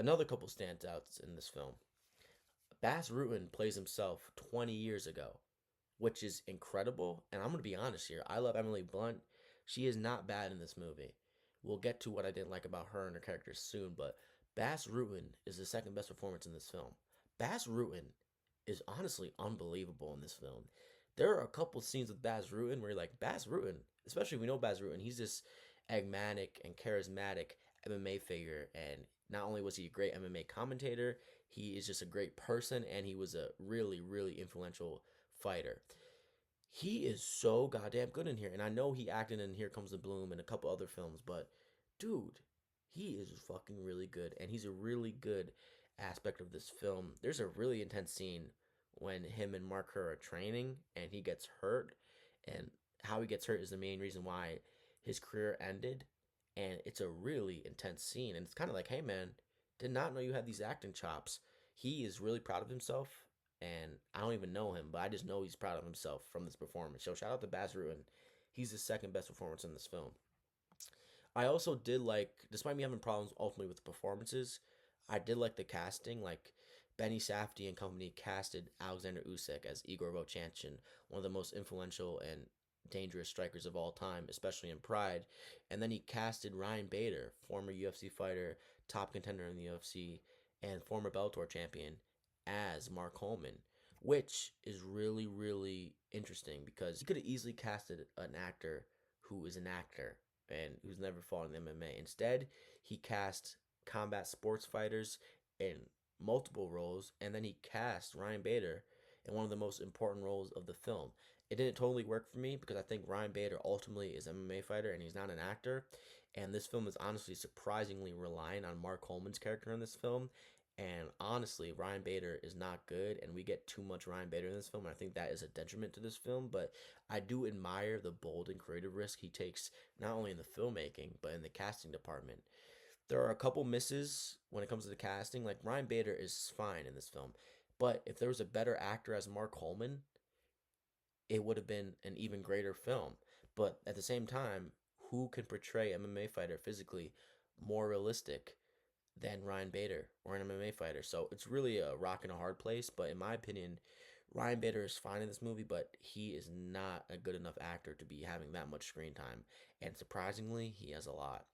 Another couple standouts in this film. Bas Rutten plays himself 20 years ago, which is incredible. And I'm going to be honest here. I love Emily Blunt. She is not bad in this movie. We'll get to what I didn't like about her and her character soon, but Bas Rutten is the second best performance in this film. Bas Rutten is honestly unbelievable in this film. There are a couple scenes with Bas Rutten where you're like, Bas Rutten, especially if we know Bas Rutten, he's this enigmatic and charismatic MMA figure. And not only was he a great MMA commentator, he is just a great person, and he was a really, really influential fighter. He is so goddamn good in here, and I know he acted in Here Comes the Bloom and a couple other films, but dude, he is fucking really good, and he's a really good aspect of this film. There's a really intense scene when him and Mark Kerr are training, and he gets hurt, and how he gets hurt is the main reason why his career ended, and it's a really intense scene, and it's kind of like, hey man, did not know you had these acting chops. He is really proud of himself, and I don't even know him, but I just know he's proud of himself from this performance. So shout out to Baz Rutten. He's the second best performance in this film. I also did like, despite me having problems ultimately with the performances, I did like the casting. Like Benny Safdie and company casted Alexander Usyk as Igor Vovchanchyn, one of the most influential and dangerous strikers of all time, especially in Pride. And then he casted Ryan Bader, former UFC fighter, top contender in the UFC, and former Bellator champion, as Mark Holman, which is really, really interesting because he could have easily casted an actor who is an actor and who's never fought in MMA. Instead, he cast combat sports fighters in multiple roles, and then he cast Ryan Bader in one of the most important roles of the film. It didn't totally work for me because I think Ryan Bader ultimately is an MMA fighter and he's not an actor. And this film is honestly surprisingly relying on Mark Holman's character in this film. And honestly, Ryan Bader is not good, and we get too much Ryan Bader in this film. And I think that is a detriment to this film. But I do admire the bold and creative risk he takes, not only in the filmmaking, but in the casting department. There are a couple misses when it comes to the casting. Like Ryan Bader is fine in this film, but if there was a better actor as Mark Holman, it would have been an even greater film. But at the same time, who can portray MMA fighter physically more realistic than Ryan Bader or an MMA fighter? So it's really a rock and a hard place. But in my opinion, Ryan Bader is fine in this movie, but he is not a good enough actor to be having that much screen time. And surprisingly, he has a lot.